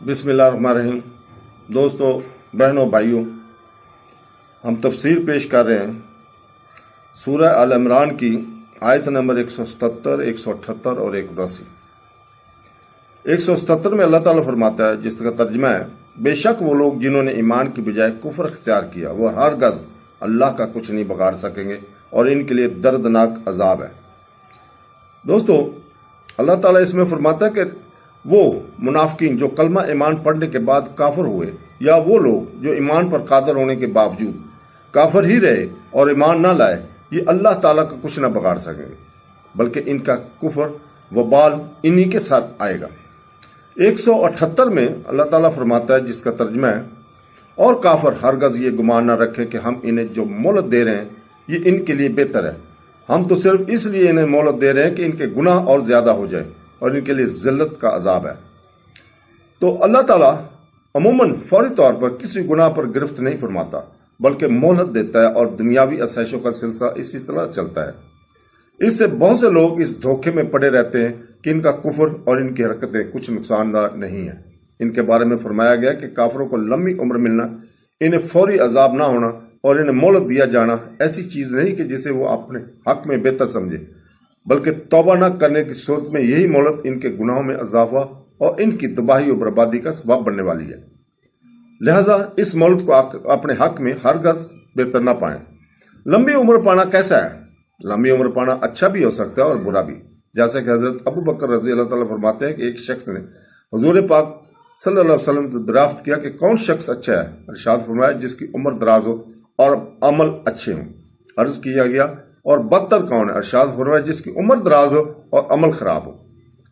بسم اللہ الرحمن الرحیم۔ دوستو، بہنوں، بھائیوں، ہم تفسیر پیش کر رہے ہیں سورہ آل عمران کی آیت نمبر 177، 178 اور 179۔ 177 میں اللہ تعالیٰ فرماتا ہے، جس کا ترجمہ ہے: بے شک وہ لوگ جنہوں نے ایمان کی بجائے کفر اختیار کیا، وہ ہرگز اللہ کا کچھ نہیں بگاڑ سکیں گے اور ان کے لیے دردناک عذاب ہے۔ دوستو، اللہ تعالیٰ اس میں فرماتا ہے کہ وہ منافقین جو کلمہ ایمان پڑھنے کے بعد کافر ہوئے، یا وہ لوگ جو ایمان پر قادر ہونے کے باوجود کافر ہی رہے اور ایمان نہ لائے، یہ اللہ تعالیٰ کا کچھ نہ بگاڑ سکیں گے، بلکہ ان کا کفر وبال انہی کے ساتھ آئے گا۔ 178 میں اللہ تعالیٰ فرماتا ہے، جس کا ترجمہ ہے: اور کافر ہرگز یہ گمان نہ رکھے کہ ہم انہیں جو مہلت دے رہے ہیں یہ ان کے لیے بہتر ہے، ہم تو صرف اس لیے انہیں مہلت دے رہے ہیں کہ ان کے گناہ اور زیادہ ہو جائے اور ان کے لیے ذلت کا عذاب ہے۔ تو اللہ تعالیٰ عموماً فوری طور پر کسی گناہ پر گرفت نہیں فرماتا، بلکہ مہلت دیتا ہے، اور دنیاوی آسائشوں کا سلسلہ اسی طرح چلتا ہے۔ اس سے بہت سے لوگ اس دھوکے میں پڑے رہتے ہیں کہ ان کا کفر اور ان کی حرکتیں کچھ نقصان دہ نہیں ہیں۔ ان کے بارے میں فرمایا گیا کہ کافروں کو لمبی عمر ملنا، انہیں فوری عذاب نہ ہونا اور انہیں مہلت دیا جانا ایسی چیز نہیں کہ جسے وہ اپنے حق میں بہتر سمجھے، بلکہ توبہ نہ کرنے کی صورت میں یہی مہلت ان کے گناہوں میں اضافہ اور ان کی تباہی و بربادی کا سبب بننے والی ہے۔ لہذا اس مہلت کو اپنے حق میں ہرگز بہتر نہ پائیں۔ لمبی عمر پانا کیسا ہے؟ لمبی عمر پانا اچھا بھی ہو سکتا ہے اور برا بھی، جیسے کہ حضرت ابو بکر رضی اللہ تعالیٰ فرماتے ہیں کہ ایک شخص نے حضور پاک صلی اللہ علیہ وسلم سے دریافت کیا کہ کون شخص اچھا ہے؟ ارشاد فرمایا: جس کی عمر دراز ہو اور عمل اچھے ہوں۔ عرض کیا گیا: اور بدتر کون ہے؟ ارشاد فرمایا: جس کی عمر دراز ہو اور عمل خراب ہو۔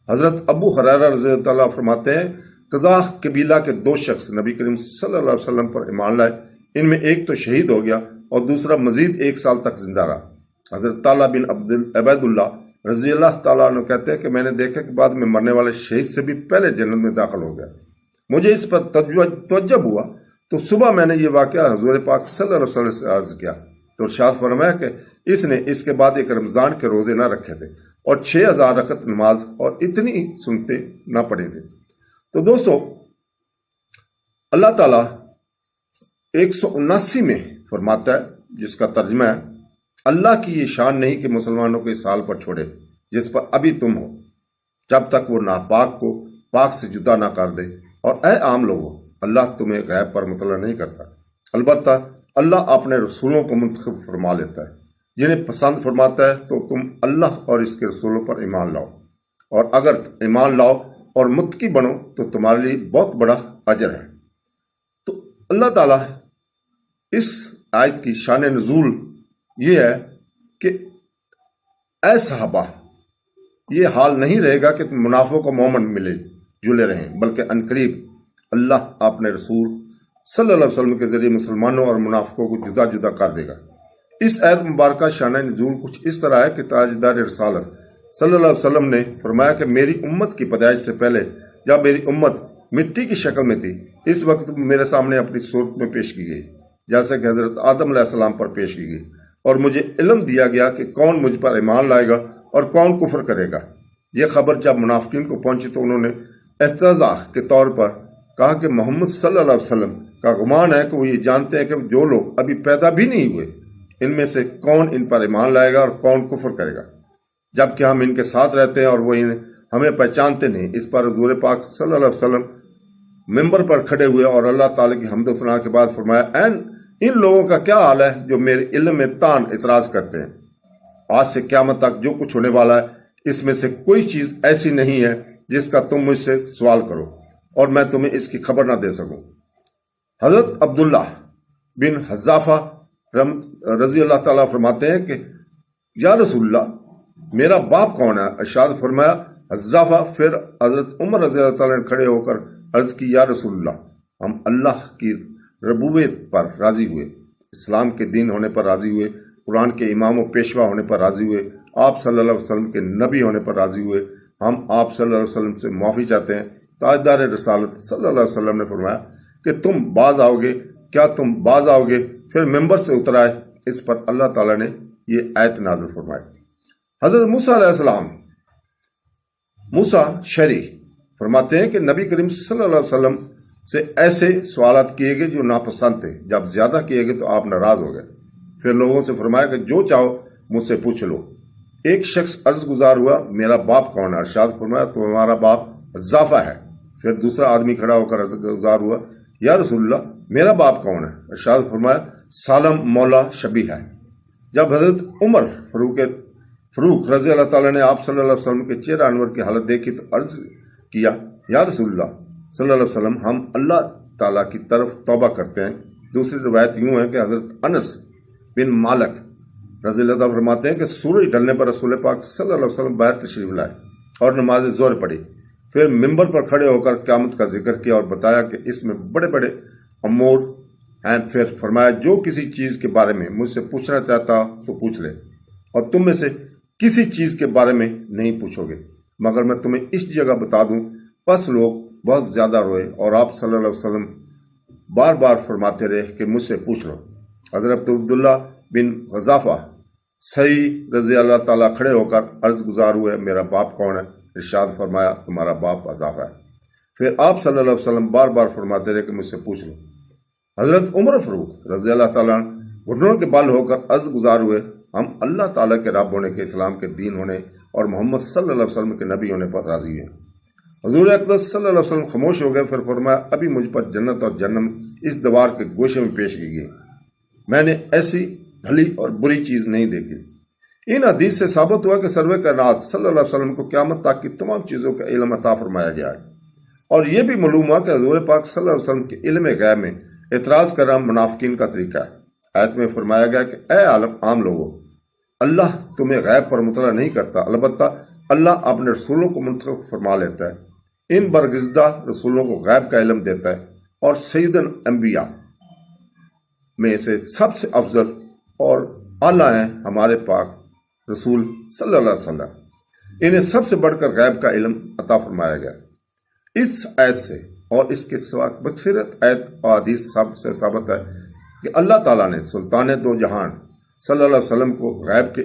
حضرت ابو ہریرہ رضی اللہ تعالیٰ فرماتے ہیں، قزاح قبیلہ کے 2 شخص نبی کریم صلی اللہ علیہ وسلم پر ایمان لائے، ان میں ایک تو شہید ہو گیا اور دوسرا مزید 1 سال تک زندہ رہا۔ حضرت طلحہ بن عبید اللہ رضی اللہ تعالیٰ عنہ کہتے ہیں کہ میں نے دیکھا کہ بعد میں مرنے والے شہید سے بھی پہلے جنت میں داخل ہو گیا۔ مجھے اس پر توجب ہوا تو صبح میں نے یہ واقعہ حضور پاک صلی اللہ علیہ وسلم سے عرض کیا، تو ارشاد فرمایا کہ اس نے اس کے بعد ایک رمضان کے روزے نہ رکھے تھے اور 6000 رکعت نماز اور اتنی سنتے نہ پڑے تھے۔ تو دوستو، اللہ تعالیٰ 179 میں فرماتا ہے، جس کا ترجمہ ہے: اللہ کی یہ شان نہیں کہ مسلمانوں کو اس حال پر چھوڑے جس پر ابھی تم ہو، جب تک وہ ناپاک کو پاک سے جدا نہ کر دے، اور اے عام لوگو، اللہ تمہیں غیب پر مطلع نہیں کرتا، البتہ اللہ اپنے رسولوں کو منتخب فرما لیتا ہے، جنہیں پسند فرماتا ہے تو تم اللہ اور اس کے رسولوں پر ایمان لاؤ، اور اگر ایمان لاؤ اور متقی بنو تو تمہارے لیے بہت بڑا اجر ہے۔ تو اللہ تعالیٰ اس آیت کی شان نزول یہ ہے کہ اے صحابہ، یہ حال نہیں رہے گا کہ منافقوں کو مومن ملے جلے رہیں، بلکہ عنقریب اللہ اپنے رسول صلی اللہ علیہ وسلم کے ذریعے مسلمانوں اور منافقوں کو جدا جدا کر دے گا۔ اس آیت مبارکہ شان نزول کچھ اس طرح ہے کہ تاجدار رسالت صلی اللہ علیہ وسلم نے فرمایا کہ میری امت کی پیدائش سے پہلے جب میری امت مٹی کی شکل میں تھی، اس وقت میرے سامنے اپنی صورت میں پیش کی گئی، جیسے کہ حضرت آدم علیہ السلام پر پیش کی گئی، اور مجھے علم دیا گیا کہ کون مجھ پر ایمان لائے گا اور کون کفر کرے گا۔ یہ خبر جب منافقین کو پہنچی تو انہوں نے استہزاء کے طور پر کہا کہ محمد صلی اللہ علیہ وسلم کا گمان ہے کہ وہ یہ جانتے ہیں کہ جو لوگ ابھی پیدا بھی نہیں ہوئے، ان میں سے کون ان پر ایمان لائے گا اور کون کفر کرے گا، جبکہ ہم ان کے ساتھ رہتے ہیں اور وہ ہمیں پہچانتے نہیں۔ اس پر حضور پاک صلی اللہ علیہ وسلم ممبر پر کھڑے ہوئے اور اللہ تعالیٰ کی حمد و ثنا کے بعد فرمایا: ان لوگوں کا کیا حال ہے جو میرے علم میں تان اعتراض کرتے ہیں؟ آج سے قیامت تک جو کچھ ہونے والا ہے، اس میں سے کوئی چیز ایسی نہیں ہے جس کا تم مجھ سے سوال کرو اور میں تمہیں اس کی خبر نہ دے سکوں۔ حضرت عبداللہ بن حذافہ رضی اللہ تعالیٰ فرماتے ہیں کہ یا رسول اللہ، میرا باپ کون ہے؟ ارشاد فرمایا حذافہ۔ پھر حضرت عمر رضی اللہ تعالیٰ نے کھڑے ہو کر عرض کی: یا رسول اللہ، ہم اللہ کی ربوبیت پر راضی ہوئے، اسلام کے دین ہونے پر راضی ہوئے، قرآن کے امام و پیشوا ہونے پر راضی ہوئے، آپ صلی اللہ علیہ وسلم کے نبی ہونے پر راضی ہوئے، ہم آپ صلی اللہ علیہ وسلم سے معافی چاہتے ہیں۔ تاجدار رسالت صلی اللہ علیہ وسلم نے فرمایا کہ تم باز آؤ گے؟ کیا تم باز آؤ گے؟ پھر ممبر سے اتر آئے۔ اس پر اللہ تعالیٰ نے یہ آیت نازل فرمائی۔ حضرت موسیٰ علیہ السلام، موسیٰ شرعی فرماتے ہیں کہ نبی کریم صلی اللہ علیہ وسلم سے ایسے سوالات کیے گئے جو ناپسند تھے، جب زیادہ کیے گئے تو آپ ناراض ہو گئے۔ پھر لوگوں سے فرمایا کہ جو چاہو مجھ سے پوچھ لو۔ ایک شخص عرض گزار ہوا، میرا باپ کون ہے؟ ارشاد فرمایا تمہارا باپ حذافہ ہے۔ پھر دوسرا آدمی کھڑا ہو کر عرض گزار ہوا، یا رسول اللہ میرا باپ کون ہے؟ ارشاد فرمایا سالم مولا شبیہ ہے۔ جب حضرت عمر فاروق رضی اللہ تعالیٰ نے آپ صلی اللہ علیہ وسلم کے چہرہ انور کی حالت دیکھی تو عرض کیا، یا رسول اللہ صلی اللہ علیہ وسلم ہم اللہ تعالیٰ کی طرف توبہ کرتے ہیں۔ دوسری روایت یوں ہے کہ حضرت انس بن مالک رضی اللہ تعالیٰ فرماتے ہیں کہ سورج ڈھلنے پر رسول پاک صلی اللہ علیہ وسلم باہر تشریف لائے اور نماز ظہر پڑھی، پھر ممبر پر کھڑے ہو کر قیامت کا ذکر کیا اور بتایا کہ اس میں بڑے بڑے امور ہیں۔ پھر فرمایا جو کسی چیز کے بارے میں مجھ سے پوچھنا چاہتا تو پوچھ لے، اور تم میں سے کسی چیز کے بارے میں نہیں پوچھو گے مگر میں تمہیں اس جگہ بتا دوں۔ پس لوگ بہت زیادہ روئے اور آپ صلی اللہ علیہ وسلم بار بار فرماتے رہے کہ مجھ سے پوچھ لو۔ حضرت عبداللہ بن غضافہ صحیح رضی اللہ تعالیٰ کھڑے ہو کر عرض گزار ہوئے، میرا باپ کون ہے؟ ارشاد فرمایا تمہارا باپ حذافہ ہے۔ پھر آپ صلی اللہ علیہ وسلم بار بار فرماتے رہے کہ مجھ سے پوچھ لو۔ حضرت عمر فاروق رضی اللہ تعالیٰ گھٹنوں کے بال ہو کر عرض گزار ہوئے، ہم اللہ تعالیٰ کے رب ہونے کے، اسلام کے دین ہونے اور محمد صلی اللہ علیہ وسلم کے نبی ہونے پر راضی ہیں۔ حضور اقدس صلی اللہ علیہ وسلم خاموش ہو گئے، پھر فرمایا ابھی مجھ پر جنت اور جہنم اس دیوار کے گوشے میں پیش کی گئی، میں نے ایسی بھلی اور بری چیز نہیں دیکھی۔ ان حدیث سے ثابت ہوا کہ سرور کائنات صلی اللہ علیہ وسلم کو قیامت تک کی تمام چیزوں کا علم عطا فرمایا گیا ہے، اور یہ بھی معلوم ہوا کہ حضور پاک صلی اللہ علیہ وسلم کے علم غیب میں اعتراض کرنا منافقین کا طریقہ ہے۔ آیت میں فرمایا گیا کہ اے عام لوگوں، اللہ تمہیں غیب پر مطلع نہیں کرتا، البتہ اللہ اپنے رسولوں کو منتخب فرما لیتا ہے۔ ان برگزیدہ رسولوں کو غیب کا علم دیتا ہے، اور سید الانبیاء میں سے سب سے افضل اور اعلیٰ ہیں ہمارے پاک رسول صلی اللہ علیہ وسلم، انہیں سب سے بڑھ کر غیب کا علم عطا فرمایا گیا۔ اس آیت سے اور اس کے سوا بکثرت آیت اور حدیث سب سے ثابت ہے کہ اللہ تعالیٰ نے سلطان دو جہان صلی اللہ علیہ وسلم کو غیب کے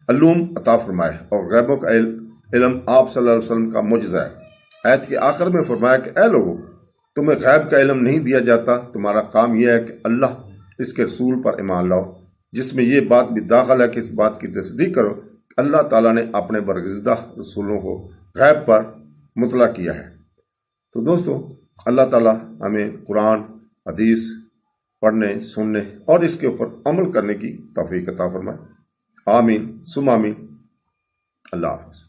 علوم عطا فرمائے، اور غیبوں کا علم آپ صلی اللہ علیہ وسلم کا معجزہ ہے۔ آیت کے آخر میں فرمایا کہ اے لوگوں، تمہیں غیب کا علم نہیں دیا جاتا، تمہارا کام یہ ہے کہ اللہ اس کے رسول پر ایمان لاؤ، جس میں یہ بات بھی داخل ہے کہ اس بات کی تصدیق کرو کہ اللہ تعالیٰ نے اپنے برگزیدہ رسولوں کو غیب پر مطلع کیا ہے۔ تو دوستو، اللہ تعالیٰ ہمیں قرآن حدیث پڑھنے، سننے اور اس کے اوپر عمل کرنے کی توفیق عطا فرمائے۔ آمین ثم آمین۔ اللہ حافظ۔